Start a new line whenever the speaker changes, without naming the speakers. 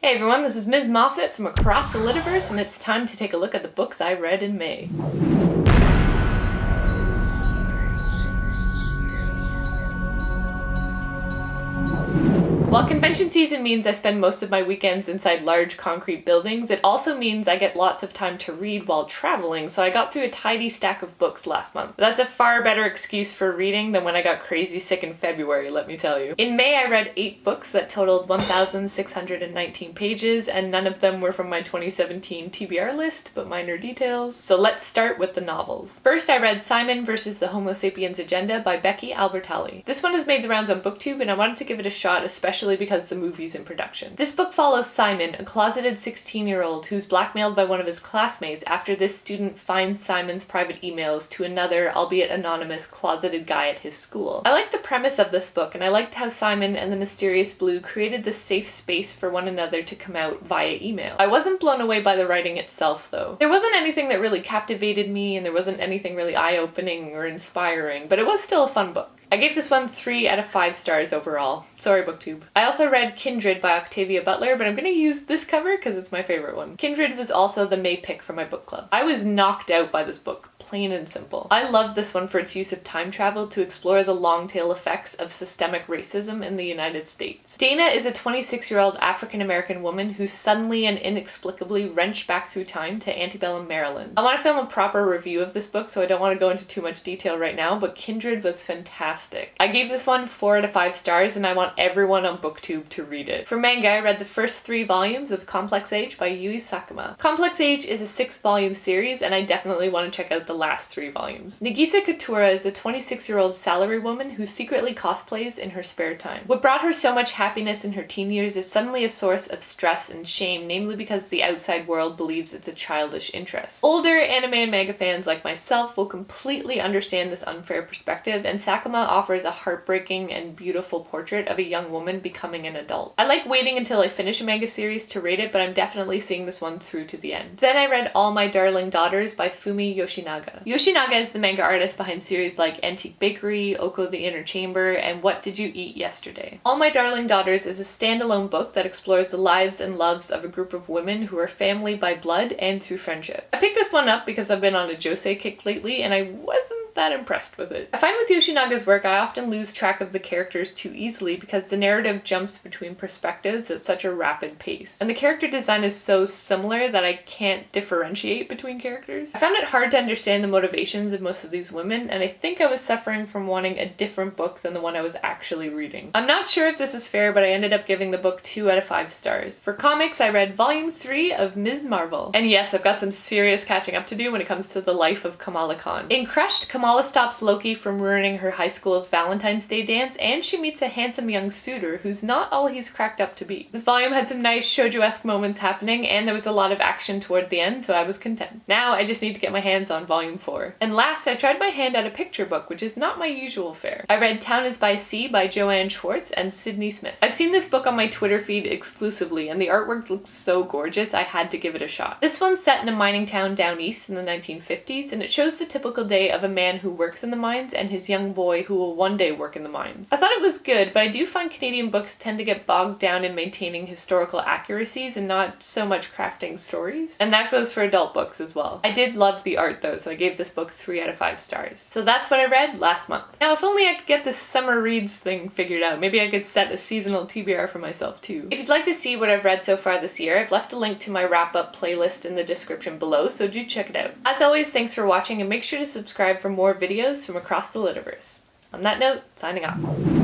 Hey everyone, this is Ms. Moffat from across the Litiverse, and it's time to take a look at the books I read in May. While convention season means I spend most of my weekends inside large concrete buildings, it also means I get lots of time to read while traveling, so I got through a tidy stack of books last month. That's a far better excuse for reading than when I got crazy sick in February, let me tell you. In May I read 8 books that totaled 1,619 pages, and none of them were from my 2017 TBR list, but minor details. So let's start with the novels. First I read Simon vs. the Homo Sapiens Agenda by Becky Albertalli. This one has made the rounds on BookTube, and I wanted to give it a shot, especially because the movie's in production. This book follows Simon, a closeted 16-year-old who's blackmailed by one of his classmates after this student finds Simon's private emails to another, albeit anonymous, closeted guy at his school. I liked the premise of this book, and I liked how Simon and the mysterious Blue created this safe space for one another to come out via email. I wasn't blown away by the writing itself, though. There wasn't anything that really captivated me, and there wasn't anything really eye-opening or inspiring, but it was still a fun book. I gave this one 3 out of 5 stars overall. Sorry, BookTube. I also read Kindred by Octavia Butler, but I'm gonna use this cover because it's my favorite one. Kindred was also the May pick for my book club. I was knocked out by this book, plain and simple. I love this one for its use of time travel to explore the long-tail effects of systemic racism in the United States. Dana is a 26-year-old African-American woman who's suddenly and inexplicably wrenched back through time to antebellum Maryland. I want to film a proper review of this book, so I don't want to go into too much detail right now, but Kindred was fantastic. I gave this one 4 out of 5 stars, and I want everyone on BookTube to read it. For manga, I read the first 3 volumes of Complex Age by Yui Sakuma. Complex Age is a 6-volume series, and I definitely want to check out the last 3 volumes. Nagisa Katura is a 26-year-old salarywoman who secretly cosplays in her spare time. What brought her so much happiness in her teen years is suddenly a source of stress and shame, namely because the outside world believes it's a childish interest. Older anime and manga fans like myself will completely understand this unfair perspective, and Sakuma offers a heartbreaking and beautiful portrait of a young woman becoming an adult. I like waiting until I finish a manga series to rate it, but I'm definitely seeing this one through to the end. Then I read All My Darling Daughters by Fumi Yoshinaga. Yoshinaga is the manga artist behind series like Antique Bakery, Oko the Inner Chamber, and What Did You Eat Yesterday? All My Darling Daughters is a standalone book that explores the lives and loves of a group of women who are family by blood and through friendship. I picked this one up because I've been on a josei kick lately, and I wasn't that impressed with it. I find with Yoshinaga's work I often lose track of the characters too easily because the narrative jumps between perspectives at such a rapid pace. And the character design is so similar that I can't differentiate between characters. I found it hard to understand the motivations of most of these women, and I think I was suffering from wanting a different book than the one I was actually reading. I'm not sure if this is fair, but I ended up giving the book 2 out of 5 stars. For comics, I read volume 3 of Ms. Marvel. And yes, I've got some serious catching up to do when it comes to the life of Kamala Khan. In Crushed, Kamala stops Loki from ruining her high school's Valentine's Day dance, and she meets a handsome young suitor who's not all he's cracked up to be. This volume had some nice shoujo-esque moments happening, and there was a lot of action toward the end, so I was content. Now I just need to get my hands on volume 4. And last, I tried my hand at a picture book, which is not my usual fare. I read Town is by Sea by Joanne Schwartz and Sydney Smith. I've seen this book on my Twitter feed exclusively, and the artwork looks so gorgeous I had to give it a shot. This one's set in a mining town down east in the 1950s, and it shows the typical day of a man who works in the mines and his young boy who will one day work in the mines. I thought it was good, but I do find Canadian books tend to get bogged down in maintaining historical accuracies and not so much crafting stories. And that goes for adult books as well. I did love the art though, so I gave this book 3 out of 5 stars. So that's what I read last month. Now if only I could get this summer reads thing figured out. Maybe I could set a seasonal TBR for myself too. If you'd like to see what I've read so far this year, I've left a link to my wrap-up playlist in the description below, so do check it out. As always, thanks for watching, and make sure to subscribe for more videos from across the Litiverse. On that note, signing off.